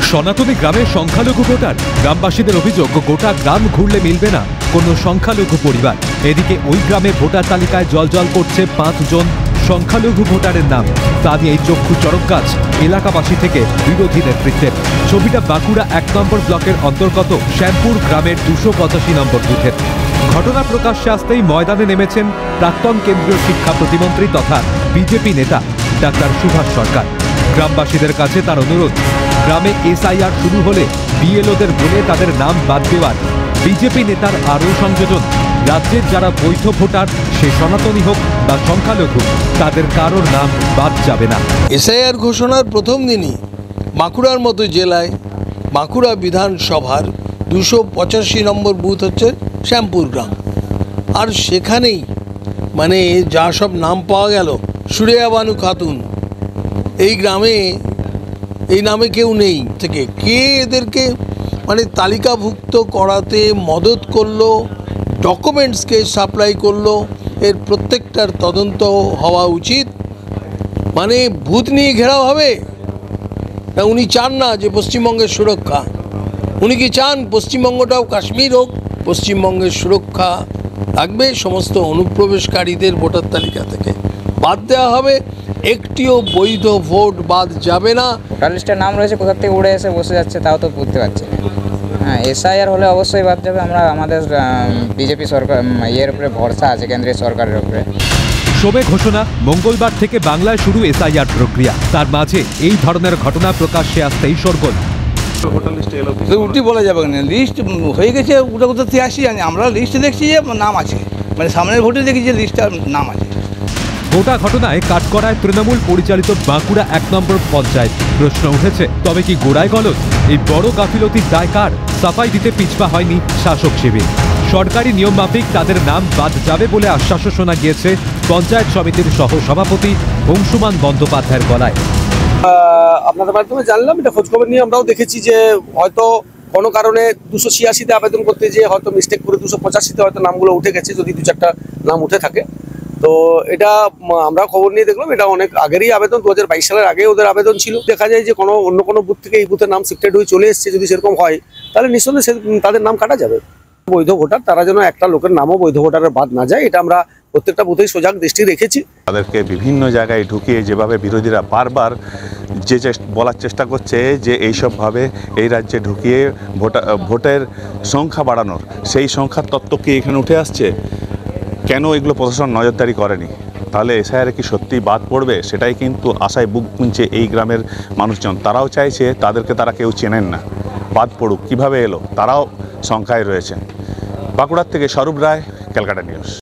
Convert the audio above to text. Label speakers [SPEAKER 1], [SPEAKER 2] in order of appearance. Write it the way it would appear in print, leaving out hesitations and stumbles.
[SPEAKER 1] সনাতনী গ্রামে সংখ্যালঘু ভোটার, গ্রামবাসীদের অভিযোগ গোটা গ্রাম ঘুরলে মিলবে না কোনো সংখ্যালঘু পরিবার। এদিকে ওই গ্রামে ভোটার তালিকায় জলজল করছে 5 জন সংখ্যালঘু ভোটারের নাম। তা নিয়ে চক্ষু চড়ক গাছ এলাকাবাসী থেকে বিরোধী নেতৃত্বের। ছবিটা বাঁকুড়া 1 নম্বর ব্লকের অন্তর্গত শ্যামপুর গ্রামের 285 নম্বর বুথের। ঘটনা প্রকাশ্যে আসতেই ময়দানে নেমেছেন প্রাক্তন কেন্দ্রীয় শিক্ষা প্রতিমন্ত্রী তথা বিজেপি নেতা ডাক্তার সুভাষ সরকার। গ্রামবাসীদের কাছে তার অনুরোধ, গ্রামে এসআইআর শুরু হলে বিএলওদের বলে তাদের নাম বাদ দেওয়ার। বিজেপি নেতার আরও সংযোজন, রাজ্যের যারা বৈধ ভোটার, সে সনাতনী হোক বা সংখ্যালঘু, তাদের কারোর নাম বাদ যাবে না।
[SPEAKER 2] এসআইআর ঘোষণার প্রথম দিনই বাঁকুড়ার মতো জেলায় বাঁকুড়া বিধানসভার 285 নম্বর বুথ হচ্ছে শ্যামপুর গ্রাম। আর সেখানেই মানে যা সব নাম পাওয়া গেল, সুরেয়া বানু খাতুন, এই গ্রামে এই নামে কেউ নেই থেকে কে এদেরকে মানে তালিকাভুক্ত করাতে মদত করলো, ডকুমেন্টসকে সাপ্লাই করলো, এর প্রত্যেকটার তদন্ত হওয়া উচিত। মানে ভূত নিয়ে ঘেরাও হবে না? উনি চান না যে পশ্চিমবঙ্গের সুরক্ষা? উনি কি চান পশ্চিমবঙ্গটাও কাশ্মীর হোক? পশ্চিমবঙ্গের সুরক্ষা থাকবে, সমস্ত অনুপ্রবেশকারীদের ভোটার তালিকা থেকে বাদ দেওয়া হবে, একটিও বৈধ ভোট বাদ যাবে না।
[SPEAKER 3] ভোটার লিস্টের নাম রয়েছে, কোথা থেকে উড়ে এসে বসে যাচ্ছে তাও তো বুঝতে পারছি না। হ্যাঁ, এসআইআর হলে অবশ্যই বাদ যাবে। আমাদের বিজেপি সরকার এর উপরে ভরসা আছে, কেন্দ্রীয় সরকারের উপরে।
[SPEAKER 1] শোবে ঘোষণা, মঙ্গলবার থেকে বাংলায় শুরু এসআইআর প্রক্রিয়া। তার মাঝে এই ধরনের ঘটনা প্রকাশ্যে আসতেই শোরগোল।
[SPEAKER 4] উল্টি বলা যাবে না, লিস্ট হয়ে গেছে, ওটা কোথা থেকে আসি জানি। আমরা লিস্টে দেখছি যে নাম আছে, মানে সামনের ভোটে দেখি যে লিস্টটার নাম আছে।
[SPEAKER 1] গোটা ঘটনায় কাঠগড়ায় তৃণমূল পরিচালিত বাঁকুড়া 1 নম্বর পঞ্চায়েত। প্রশ্ন উঠেছে, তবে কি গোড়ায় গলদ? এই বড় গাফিলতির দায় কার? সাফাই দিতে পিছপা হয়নি শাসক শিবির। সরকারি নিয়ম মাফিক তাদের নাম বাদ যাবে বলে আশ্বাসও শোনা গিয়েছে পঞ্চায়েত সমিতির সহ সভাপতি অংশুমান বন্দ্যোপাধ্যায়ের গলায়।
[SPEAKER 5] আপনাদের মাধ্যমে জানলাম, এটা খোঁজখবর নিয়ে আমরাও দেখেছি যে হয়তো কোনো কারণে 286-তে আবেদন করতে যেয়ে হয়তো মিস্টেক করে 285-তে হয়তো নামগুলো উঠে গেছে, যদি 2-4টা নাম উঠে থাকে। তো এটা আমরা খবর নিয়ে দেখলাম, এটা অনেক আগেরই আবেদন, 2022 সালের আগে ওদের আবেদন ছিল। দেখা যায় যে অন্য কোনো বুথ থেকে এই বুথের নাম শিফটেড হয়ে চলে এসছে। যদি সেরকম হয় তাহলে নিঃসন্দেহে তাদের নাম কাটা যাবে। বৈধ ভোটার, তারা যেন একটা লোকের নামও বৈধ ভোটারের বাদ না যায়, এটা আমরা প্রত্যেকটা বুথেই সজাগ দৃষ্টি রেখেছি।
[SPEAKER 6] তাদেরকে বিভিন্ন জায়গায় ঢুকিয়ে যেভাবে বিরোধীরা বারবার যে বলার চেষ্টা করছে যে এইসবভাবে এই রাজ্যে ঢুকিয়ে ভোটের সংখ্যা বাড়ানোর, সেই সংখ্যার তত্ত্ব কি এখানে উঠে আসছে? কেন এগুলো প্রশাসন নজরদারি করেনি? তাহলে এসআইআর কি সত্যি বাদ পড়বে? সেটাই কিন্তু আশায় বুক গুনছে এই গ্রামের মানুষজন। তারাও চাইছে তাদেরকে তারা কেউ চেনেন না, বাদ পড়ুক। কীভাবে এলো তারাও সংখ্যায় রয়েছেন। বাঁকুড়ার থেকে স্বরূপ রায়, ক্যালকাটা নিউজ।